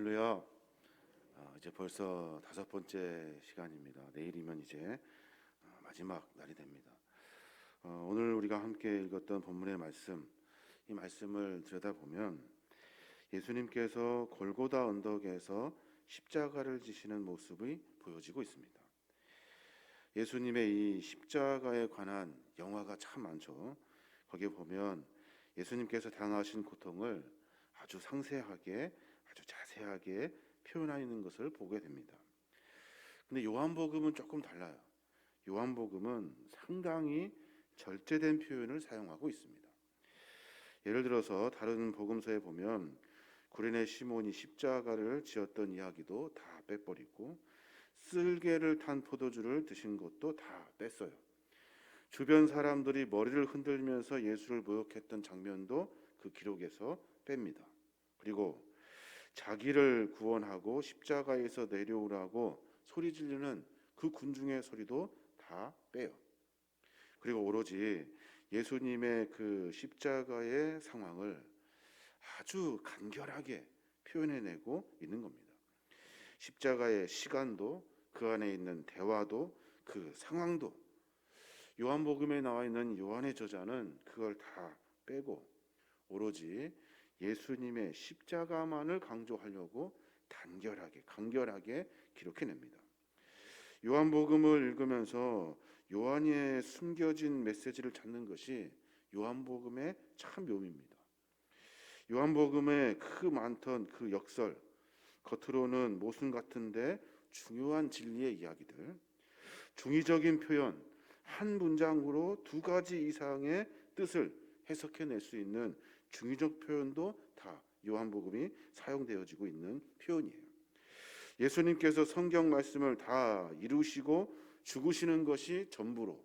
할렐루야. 이제 벌써 5번째 시간입니다. 내일이면 이제 마지막 날이 됩니다. 오늘 우리가 함께 읽었던 본문의 말씀, 이 말씀을 들여다보면 예수님께서 골고다 언덕에서 십자가를 지시는 모습이 보여지고 있습니다. 예수님의 이 십자가에 관한 영화가 참 많죠. 거기에 보면 예수님께서 당하신 고통을 아주 상세하게, 아주 자세하게 표현하는 것을 보게 됩니다. 근데 요한복음은 조금 달라요. 요한복음은 상당히 절제된 표현을 사용하고 있습니다. 예를 들어서 다른 복음서에 보면 구레네 시몬이 십자가를 지었던 이야기도 다 빼버리고 쓸개를 탄 포도주를 드신 것도 다 뺐어요. 주변 사람들이 머리를 흔들면서 예수를 모욕했던 장면도 그 기록에서 뺍니다. 그리고 자기를 구원하고 십자가에서 내려오라고 소리 지르는 그 군중의 소리도 다 빼요. 그리고 오로지 예수님의 그 십자가의 상황을 아주 간결하게 표현해내고 있는 겁니다. 십자가의 시간도, 그 안에 있는 대화도, 그 상황도, 요한복음에 나와 있는 요한의 저자는 그걸 다 빼고 오로지 예수님의 십자가만을 강조하려고 간결하게 기록해냅니다. 요한복음을 읽으면서 요한의 숨겨진 메시지를 찾는 것이 요한복음의 참 묘미입니다. 요한복음에 그 많던 그 역설, 겉으로는 모순 같은데 중요한 진리의 이야기들, 중의적인 표현, 한 문장으로 2가지 이상의 뜻을 해석해낼 수 있는 중의적 표현도 다 요한복음이 사용되어지고 있는 표현이에요. 예수님께서 성경 말씀을 다 이루시고 죽으시는 것이 전부로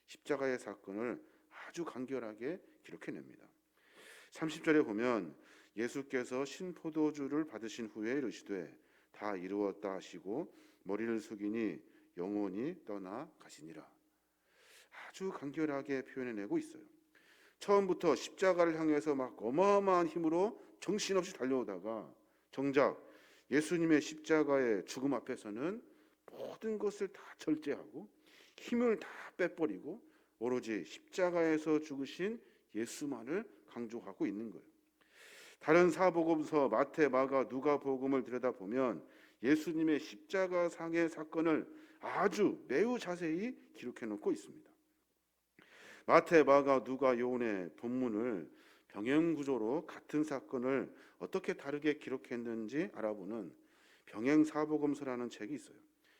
십자가의 사건을 아주 간결하게 기록해냅니다. 30절에 보면 예수께서 신포도주를 받으신 후에 이르시되 다 이루었다 하시고 머리를 숙이니 영혼이 떠나 가시니라. 아주 간결하게 표현해내고 있어요. 처음부터 십자가를 향해서 막 어마어마한 힘으로 정신없이 달려오다가 정작 예수님의 십자가의 죽음 앞에서는 모든 것을 다 절제하고 힘을 다 빼버리고 오로지 십자가에서 죽으신 예수만을 강조하고 있는 거예요. 다른 사복음서 마태, 마가, 누가복음을 들여다보면 예수님의 십자가상의 사건을 아주 매우 자세히 기록해 놓고 있습니다. 마태, 마가, 누가, 요한의 본문을 병행구조로 같은 사건을 어떻게 다르게 기록했는지 알아보는 병행사복음서라는 책이 있어요.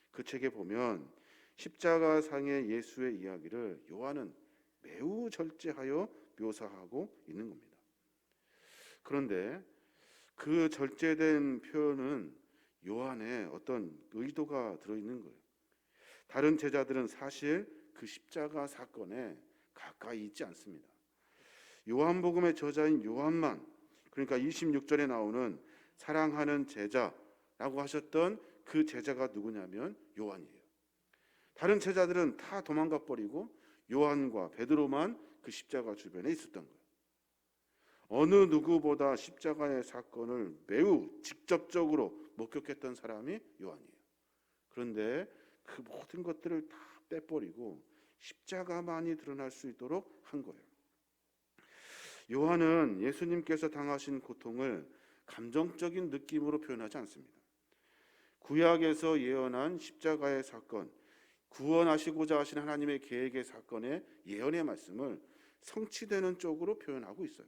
그 책에 보면 십자가상의 예수의 이야기를 요한은 매우 절제하여 묘사하고 있는 겁니다. 그런데 그 절제된 표현은 요한의 어떤 의도가 들어있는 거예요. 다른 제자들은 사실 그 십자가 사건에 가까이 있지 않습니다. 요한복음의 저자인 요한만, 그러니까 26절에 나오는 사랑하는 제자라고 하셨던 그 제자가 누구냐면 요한이에요. 다른 제자들은 다 도망가 버리고 요한과 베드로만 그 십자가 주변에 있었던 거예요. 어느 누구보다 십자가의 사건을 매우 직접적으로 목격했던 사람이 요한이에요. 그런데 그 모든 것들을 다 빼버리고 십자가만이 드러날 수 있도록 한 거예요. 요한은 예수님께서 당하신 고통을 감정적인 느낌으로 표현하지 않습니다. 구약에서 예언한 십자가의 사건, 구원하시고자 하신 하나님의 계획의 사건의 예언의 말씀을 성취되는 쪽으로 표현하고 있어요.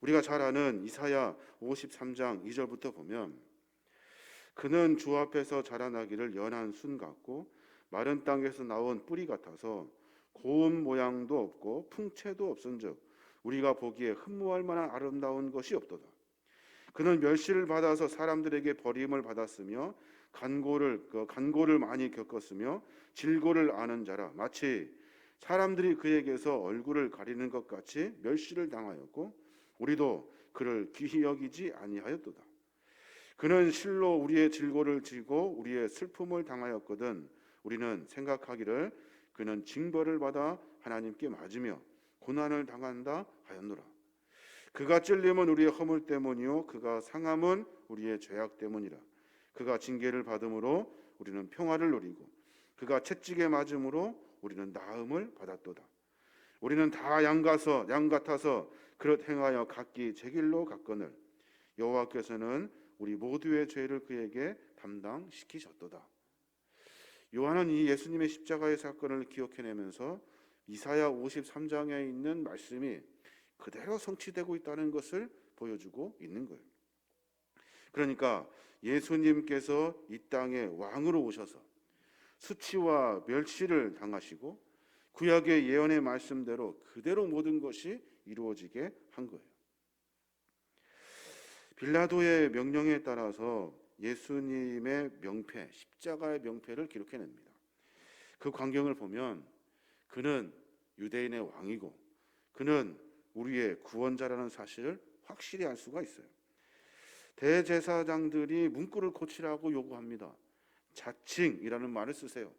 우리가 잘 아는 이사야 53장 2절부터 보면 그는 주 앞에서 자라나기를 연한 순 같고 마른 땅에서 나온 뿌리 같아서 고운 모양도 없고 풍채도 없은즉 우리가 보기에 흠모할 만한 아름다운 것이 없도다. 그는 멸시를 받아서 사람들에게 버림을 받았으며 간고를 많이 겪었으며 질고를 아는 자라. 마치 사람들이 그에게서 얼굴을 가리는 것 같이 멸시를 당하였고 우리도 그를 귀히 여기지 아니하였도다. 그는 실로 우리의 질고를 지고 우리의 슬픔을 당하였거든 우리는 생각하기를 그는 징벌을 받아 하나님께 맞으며 고난을 당한다 하였노라. 그가 찔림은 우리의 허물 때문이요 그가 상함은 우리의 죄악 때문이라. 그가 징계를 받음으로 우리는 평화를 누리고 그가 채찍에 맞음으로 우리는 나음을 받았도다. 우리는 다 양 같아서 그릇 행하여 각기 제 길로 갔거늘 여호와께서는 우리 모두의 죄를 그에게 담당시키셨도다. 요한은 이 예수님의 십자가의 사건을 기억해내면서 이사야 53장에 있는 말씀이 그대로 성취되고 있다는 것을 보여주고 있는 거예요. 그러니까 예수님께서 이 땅에 왕으로 오셔서 수치와 멸시를 당하시고 구약의 예언의 말씀대로 그대로 모든 것이 이루어지게 한 거예요. 빌라도의 명령에 따라서 예수님의 명패, 십자가의 명패를 기록해냅니다. 그 광경을 보면 그는 유대인의 왕이고 그는 우리의 구원자라는 사실을 확실히 알 수가 있어요. 대제사장들이 문구를 고치라고 요구합니다. 자칭이라는 말을 쓰세요.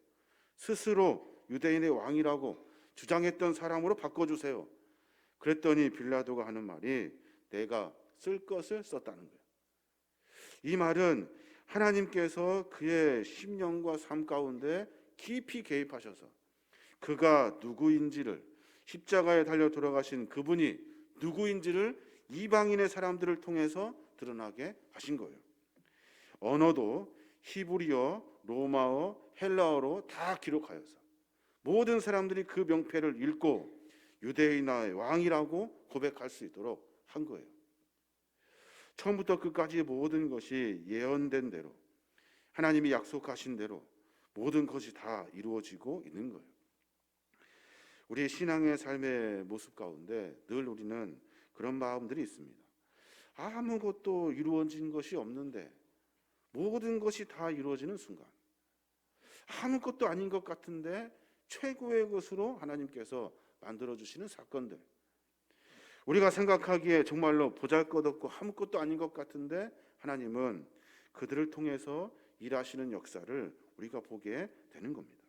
스스로 유대인의 왕이라고 주장했던 사람으로 바꿔주세요. 그랬더니 빌라도가 하는 말이 내가 쓸 것을 썼다는 거예요. 이 말은 하나님께서 그의 심령과 삶 가운데 깊이 개입하셔서 그가 누구인지를, 십자가에 달려 돌아가신 그분이 누구인지를 이방인의 사람들을 통해서 드러나게 하신 거예요. 언어도 히브리어, 로마어, 헬라어로 다 기록하여서 모든 사람들이 그 명패를 읽고 유대인의 왕이라고 고백할 수 있도록 한 거예요. 처음부터 끝까지 모든 것이 예언된 대로, 하나님이 약속하신 대로 모든 것이 다 이루어지고 있는 거예요. 우리 신앙의 삶의 모습 가운데 늘 우리는 그런 마음들이 있습니다. 아무것도 이루어진 것이 없는데 모든 것이 다 이루어지는 순간, 아무것도 아닌 것 같은데 최고의 것으로 하나님께서 만들어주시는 사건들, 우리가 생각하기에 정말로 보잘것없고 아무것도 아닌 것 같은데 하나님은 그들을 통해서 일하시는 역사를 우리가 보게 되는 겁니다.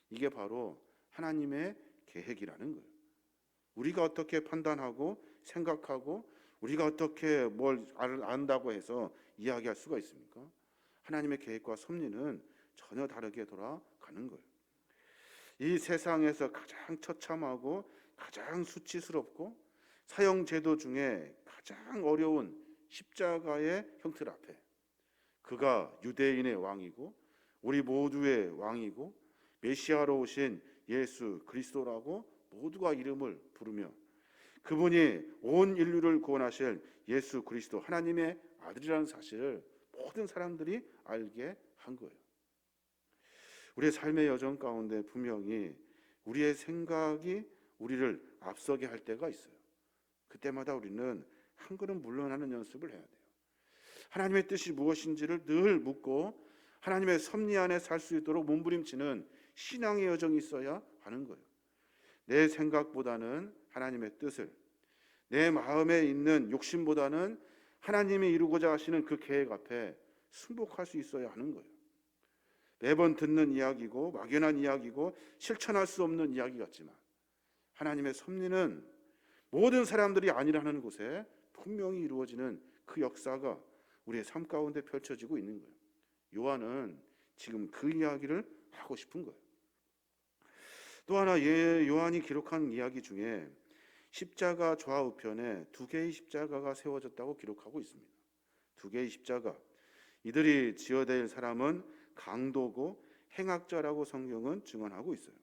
이게 바로 하나님의 계획이라는 거예요. 우리가 어떻게 판단하고 생각하고 우리가 어떻게 뭘 안다고 해서 이야기할 수가 있습니까? 하나님의 계획과 섭리는 전혀 다르게 돌아가는 거예요. 이 세상에서 가장 처참하고 가장 수치스럽고 사형제도 중에 가장 어려운 십자가의 형틀 앞에 그가 유대인의 왕이고 우리 모두의 왕이고 메시아로 오신 예수 그리스도라고 모두가 이름을 부르며 그분이 온 인류를 구원하실 예수 그리스도 하나님의 아들이라는 사실을 모든 사람들이 알게 한 거예요. 우리의 삶의 여정 가운데 분명히 우리의 생각이 우리를 앞서게 할 때가 있어요. 그때마다 우리는 한 걸음 물러나는 연습을 해야 돼요. 하나님의 뜻이 무엇인지를 늘 묻고 하나님의 섭리 안에 살 수 있도록 몸부림치는 신앙의 여정이 있어야 하는 거예요. 내 생각보다는 하나님의 뜻을, 내 마음에 있는 욕심보다는 하나님이 이루고자 하시는 그 계획 앞에 승복할 수 있어야 하는 거예요. 매번 듣는 이야기고 막연한 이야기고 실천할 수 없는 이야기 같지만 하나님의 섭리는 모든 사람들이 아니라는 곳에 분명히 이루어지는 그 역사가 우리의 삶 가운데 펼쳐지고 있는 거예요. 요한은 지금 그 이야기를 하고 싶은 거예요. 또 하나 요한이 기록한 이야기 중에 십자가 좌우편에 두 개의 십자가가 세워졌다고 기록하고 있습니다. 두 개의 십자가, 이들이 지어낼 사람은 강도고 행악자라고 성경은 증언하고 있어요.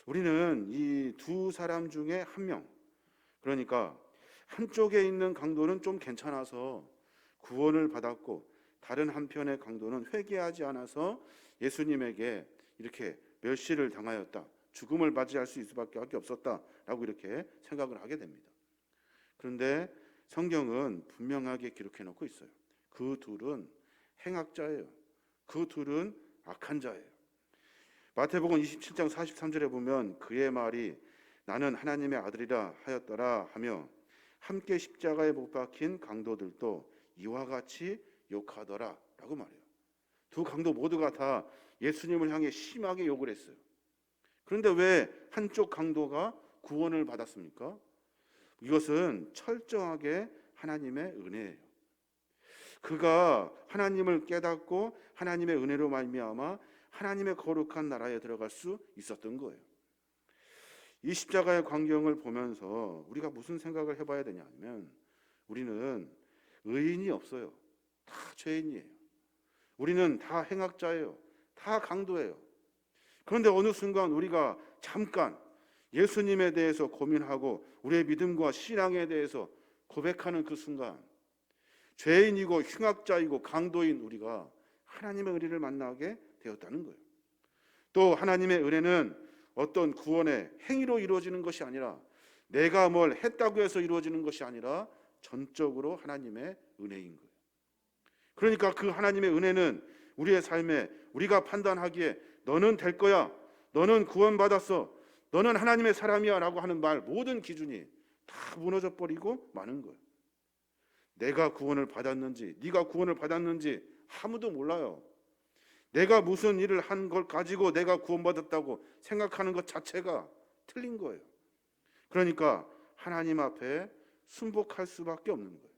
우리는 이 두 사람 중에 한 명, 그러니까 한쪽에 있는 강도는 좀 괜찮아서 구원을 받았고 다른 한편의 강도는 회개하지 않아서 예수님에게 이렇게 멸시를 당하였다, 죽음을 맞이할 수 있을 수밖에 없었다라고 이렇게 생각을 하게 됩니다. 그런데 성경은 분명하게 기록해 놓고 있어요. 그 둘은 행악자예요. 그 둘은 악한 자예요. 마태복음 27장 43절에 보면 그의 말이 나는 하나님의 아들이라 하였더라 하며 함께 십자가에 못 박힌 강도들도 이와 같이 욕하더라 라고 말해요. 두 강도 모두가 다 예수님을 향해 심하게 욕을 했어요. 그런데 왜 한쪽 강도가 구원을 받았습니까? 이것은 철저하게 하나님의 은혜예요. 그가 하나님을 깨닫고 하나님의 은혜로 말미암아 하나님의 거룩한 나라에 들어갈 수 있었던 거예요. 이 십자가의 광경을 보면서 우리가 무슨 생각을 해봐야 되냐면, 우리는 의인이 없어요. 다 죄인이에요. 우리는 다 행악자예요. 다 강도예요. 그런데 어느 순간 우리가 잠깐 예수님에 대해서 고민하고 우리의 믿음과 신앙에 대해서 고백하는 그 순간, 죄인이고 흉악자이고 강도인 우리가 하나님의 은혜를 만나게 되었다는 거예요. 또 하나님의 은혜는 어떤 구원의 행위로 이루어지는 것이 아니라, 내가 뭘 했다고 해서 이루어지는 것이 아니라 전적으로 하나님의 은혜인 거예요. 그러니까 그 하나님의 은혜는 우리의 삶에 우리가 판단하기에 너는 될 거야, 너는 구원받았어, 너는 하나님의 사람이야 라고 하는 말, 모든 기준이 다 무너져 버리고 마는 거예요. 내가 구원을 받았는지, 네가 구원을 받았는지 아무도 몰라요. 내가 무슨 일을 한 걸 가지고 내가 구원받았다고 생각하는 것 자체가 틀린 거예요. 그러니까 하나님 앞에 순복할 수밖에 없는 거예요.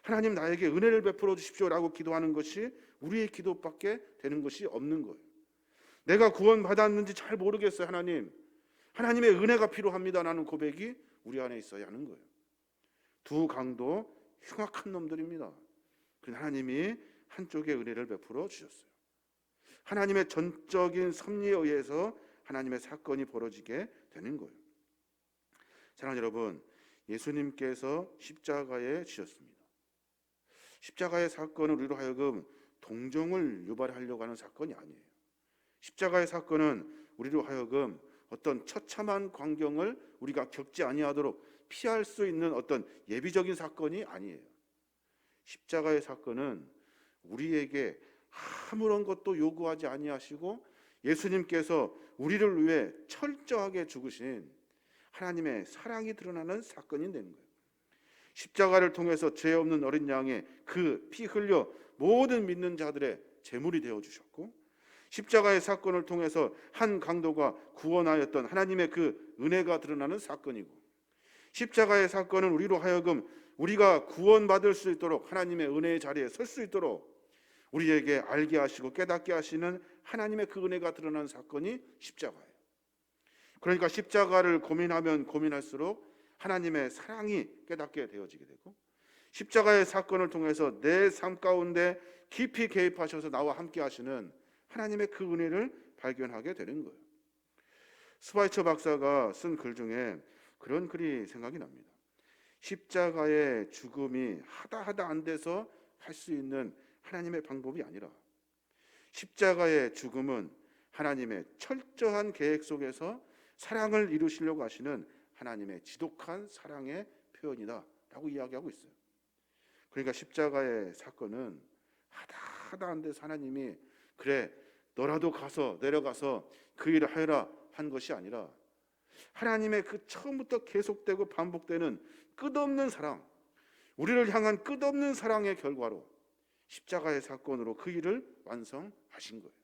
하나님, 나에게 은혜를 베풀어 주십시오라고 기도하는 것이 우리의 기도밖에 되는 것이 없는 거예요. 내가 구원받았는지 잘 모르겠어요. 하나님의 은혜가 필요합니다라는 고백이 우리 안에 있어야 하는 거예요. 두 강도 흉악한 놈들입니다. 그런데 하나님이 한쪽에 은혜를 베풀어 주셨어요. 하나님의 전적인 섭리에 의해서 하나님의 사건이 벌어지게 되는 거예요. 사랑하는 여러분, 예수님께서 십자가에 지셨습니다. 십자가의 사건은 우리로 하여금 동정을 유발하려고 하는 사건이 아니에요. 십자가의 사건은 우리로 하여금 어떤 처참한 광경을 우리가 겪지 아니하도록 피할 수 있는 어떤 예비적인 사건이 아니에요. 십자가의 사건은 우리에게 아무런 것도 요구하지 아니하시고 예수님께서 우리를 위해 철저하게 죽으신 하나님의 사랑이 드러나는 사건이 되는 거예요. 십자가를 통해서 죄 없는 어린 양의 그 피 흘려 모든 믿는 자들의 제물이 되어 주셨고, 십자가의 사건을 통해서 한 강도가 구원하였던 하나님의 그 은혜가 드러나는 사건이고, 십자가의 사건은 우리로 하여금 우리가 구원받을 수 있도록 하나님의 은혜의 자리에 설 수 있도록 우리에게 알게 하시고 깨닫게 하시는 하나님의 그 은혜가 드러나는 사건이 십자가예요. 그러니까 십자가를 고민하면 고민할수록 하나님의 사랑이 깨닫게 되어지게 되고, 십자가의 사건을 통해서 내 삶 가운데 깊이 개입하셔서 나와 함께 하시는 하나님의 그 은혜를 발견하게 되는 거예요. 스바이처 박사가 쓴 글 중에 그런 글이 생각이 납니다. 십자가의 죽음이 하다 안 돼서 할 수 있는 하나님의 방법이 아니라, 십자가의 죽음은 하나님의 철저한 계획 속에서 사랑을 이루시려고 하시는 하나님의 지독한 사랑의 표현이다 라고 이야기하고 있어요. 그러니까 십자가의 사건은 하다 안 돼서 하나님이 그래 너라도 가서 내려가서 그 일을 하여라 한 것이 아니라, 하나님의 그 처음부터 계속되고 반복되는 끝없는 사랑, 우리를 향한 끝없는 사랑의 결과로 십자가의 사건으로 그 일을 완성하신 거예요.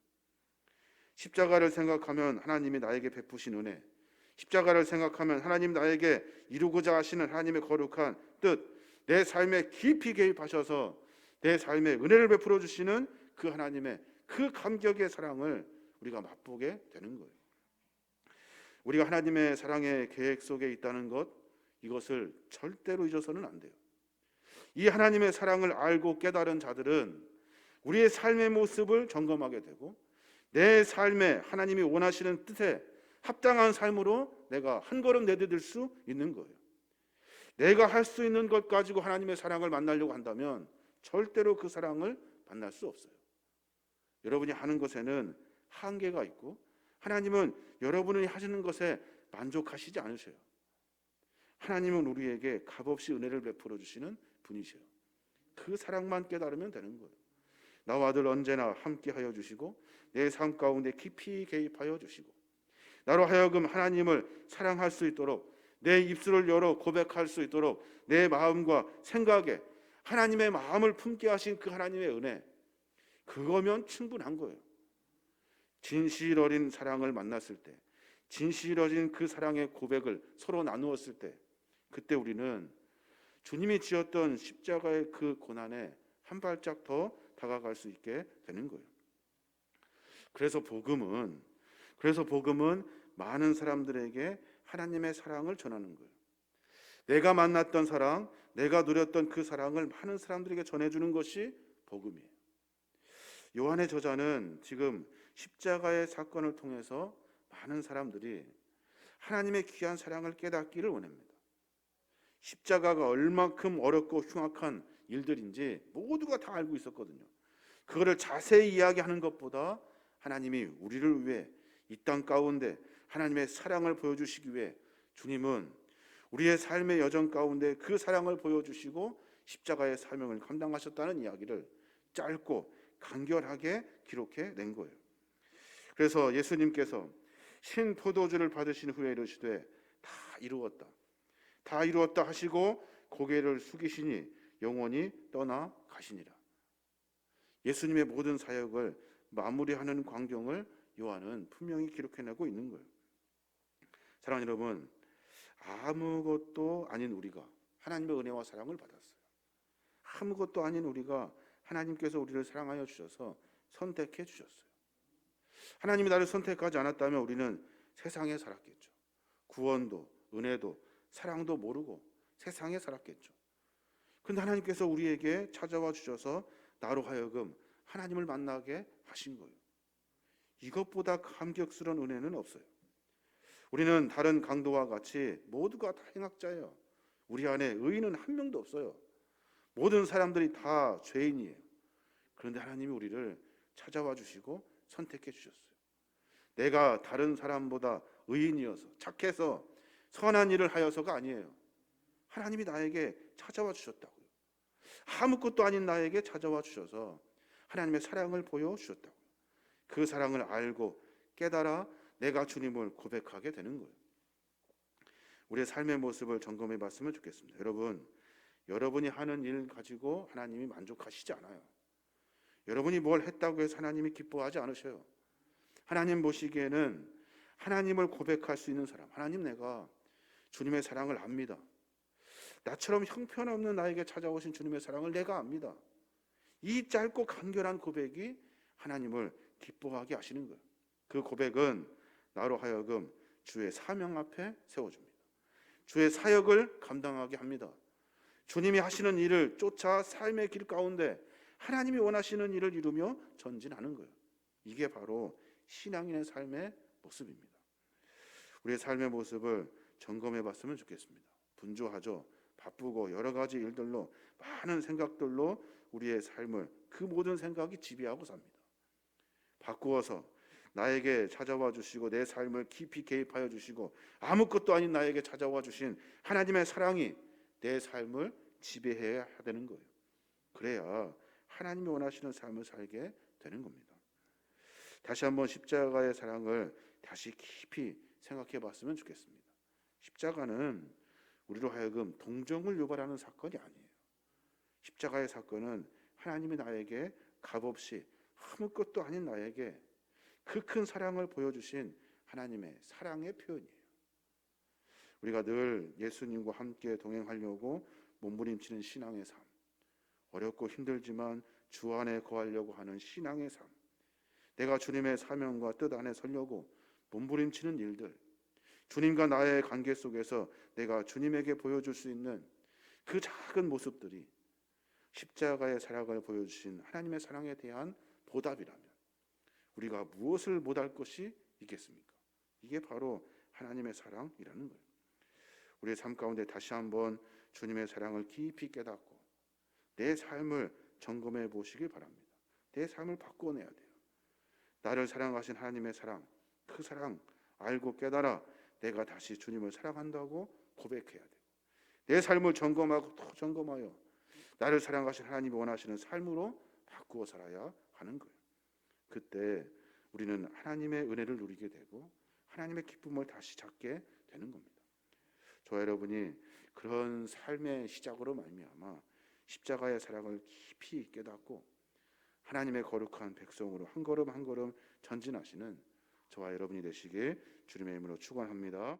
십자가를 생각하면 하나님이 나에게 베푸신 은혜, 십자가를 생각하면 하나님 나에게 이루고자 하시는 하나님의 거룩한 뜻, 내 삶에 깊이 개입하셔서 내 삶에 은혜를 베풀어 주시는 그 하나님의 그 감격의 사랑을 우리가 맛보게 되는 거예요. 우리가 하나님의 사랑의 계획 속에 있다는 것, 이것을 절대로 잊어서는 안 돼요. 이 하나님의 사랑을 알고 깨달은 자들은 우리의 삶의 모습을 점검하게 되고, 내 삶에 하나님이 원하시는 뜻에 합당한 삶으로 내가 한 걸음 내디딜 수 있는 거예요. 내가 할 수 있는 것 가지고 하나님의 사랑을 만나려고 한다면 절대로 그 사랑을 만날 수 없어요. 여러분이 하는 것에는 한계가 있고, 하나님은 여러분이 하시는 것에 만족하시지 않으셔요. 하나님은 우리에게 값없이 은혜를 베풀어 주시는 분이셔요. 그 사랑만 깨달으면 되는 거예요. 나와 늘 언제나 함께하여 주시고 내 삶 가운데 깊이 개입하여 주시고, 나로 하여금 하나님을 사랑할 수 있도록 내 입술을 열어 고백할 수 있도록 내 마음과 생각에 하나님의 마음을 품게 하신 그 하나님의 은혜, 그거면 충분한 거예요. 진실 어린 사랑을 만났을 때, 진실 어린 그 사랑의 고백을 서로 나누었을 때, 그때 우리는 주님이 지었던 십자가의 그 고난에 한 발짝 더 다가갈 수 있게 되는 거예요. 그래서 복음은 많은 사람들에게 하나님의 사랑을 전하는 거예요. 내가 만났던 사랑, 내가 누렸던 그 사랑을 많은 사람들에게 전해주는 것이 복음이에요. 요한의 저자는 지금 십자가의 사건을 통해서 많은 사람들이 하나님의 귀한 사랑을 깨닫기를 원합니다. 십자가가 얼만큼 어렵고 흉악한 일들인지 모두가 다 알고 있었거든요. 그거를 자세히 이야기하는 것보다 하나님이 우리를 위해 이 땅 가운데 하나님의 사랑을 보여주시기 위해 주님은 우리의 삶의 여정 가운데 그 사랑을 보여주시고 십자가의 사명을 감당하셨다는 이야기를 짧고 간결하게 기록해 낸 거예요. 그래서 예수님께서 신 포도주를 받으신 후에 이르시되 다 이루었다 하시고 고개를 숙이시니 영원히 떠나 가시니라. 예수님의 모든 사역을 마무리하는 광경을 요한은 분명히 기록해내고 있는 거예요. 사랑하는 여러분, 아무것도 아닌 우리가 하나님의 은혜와 사랑을 받았어요. 아무것도 아닌 우리가 하나님께서 우리를 사랑하여 주셔서 선택해 주셨어요. 하나님이 나를 선택하지 않았다면 우리는 세상에 살았겠죠. 구원도 은혜도 사랑도 모르고 세상에 살았겠죠. 그런데 하나님께서 우리에게 찾아와 주셔서 나로 하여금 하나님을 만나게 하신 거예요. 이것보다 감격스러운 은혜는 없어요. 우리는 다른 강도와 같이 모두가 다 행악자예요. 우리 안에 의인은 한 명도 없어요. 모든 사람들이 다 죄인이에요. 그런데 하나님이 우리를 찾아와 주시고 선택해 주셨어요. 내가 다른 사람보다 의인이어서 착해서 선한 일을 하여서가 아니에요. 하나님이 나에게 찾아와 주셨다고요. 아무것도 아닌 나에게 찾아와 주셔서 하나님의 사랑을 보여주셨다고요. 그 사랑을 알고 깨달아 내가 주님을 고백하게 되는 거예요. 우리의 삶의 모습을 점검해 봤으면 좋겠습니다. 여러분이 하는 일 가지고 하나님이 만족하시지 않아요. 여러분이 뭘 했다고 해서 하나님이 기뻐하지 않으셔요. 하나님 보시기에는 하나님을 고백할 수 있는 사람, 하나님 내가 주님의 사랑을 압니다. 나처럼 형편없는 나에게 찾아오신 주님의 사랑을 내가 압니다. 이 짧고 간결한 고백이 하나님을 기뻐하게 하시는 거예요. 그 고백은 나로 하여금 주의 사명 앞에 세워줍니다. 주의 사역을 감당하게 합니다. 주님이 하시는 일을 쫓아 삶의 길 가운데 하나님이 원하시는 일을 이루며 전진하는 거예요. 이게 바로 신앙인의 삶의 모습입니다. 우리의 삶의 모습을 점검해 봤으면 좋겠습니다. 분주하죠. 바쁘고 여러 가지 일들로 많은 생각들로 우리의 삶을 그 모든 생각이 지배하고 삽니다. 바꾸어서 나에게 찾아와 주시고 내 삶을 깊이 개입하여 주시고 아무것도 아닌 나에게 찾아와 주신 하나님의 사랑이 내 삶을 지배해야 되는 거예요. 그래야 하나님이 원하시는 삶을 살게 되는 겁니다. 다시 한번 십자가의 사랑을 다시 깊이 생각해 봤으면 좋겠습니다. 십자가는 우리로 하여금 동정을 유발하는 사건이 아니에요. 십자가의 사건은 하나님이 나에게 값없이 아무것도 아닌 나에게 그 큰 사랑을 보여주신 하나님의 사랑의 표현이에요. 우리가 늘 예수님과 함께 동행하려고 몸부림치는 신앙의 삶, 어렵고 힘들지만 주 안에 거하려고 하는 신앙의 삶, 내가 주님의 사명과 뜻 안에 서려고 몸부림치는 일들, 주님과 나의 관계 속에서 내가 주님에게 보여줄 수 있는 그 작은 모습들이 십자가의 사랑을 보여주신 하나님의 사랑에 대한 보답이라면 우리가 무엇을 못할 것이 있겠습니까? 이게 바로 하나님의 사랑이라는 거예요. 우리의 삶 가운데 다시 한번 주님의 사랑을 깊이 깨닫고 내 삶을 점검해 보시길 바랍니다. 내 삶을 바꿔내야 돼요. 나를 사랑하신 하나님의 사랑, 그 사랑 알고 깨달아 내가 다시 주님을 사랑한다고 고백해야 돼요. 내 삶을 점검하고 또 점검하여 나를 사랑하신 하나님이 원하시는 삶으로 바꾸어 살아야 하는 거예요. 그때 우리는 하나님의 은혜를 누리게 되고 하나님의 기쁨을 다시 찾게 되는 겁니다. 저와 여러분이 그런 삶의 시작으로 말미암아 십자가의 사랑을 깊이 깨닫고 하나님의 거룩한 백성으로 한 걸음 한 걸음 전진하시는 저와 여러분이 되시길 주님의 이름으로 축원합니다.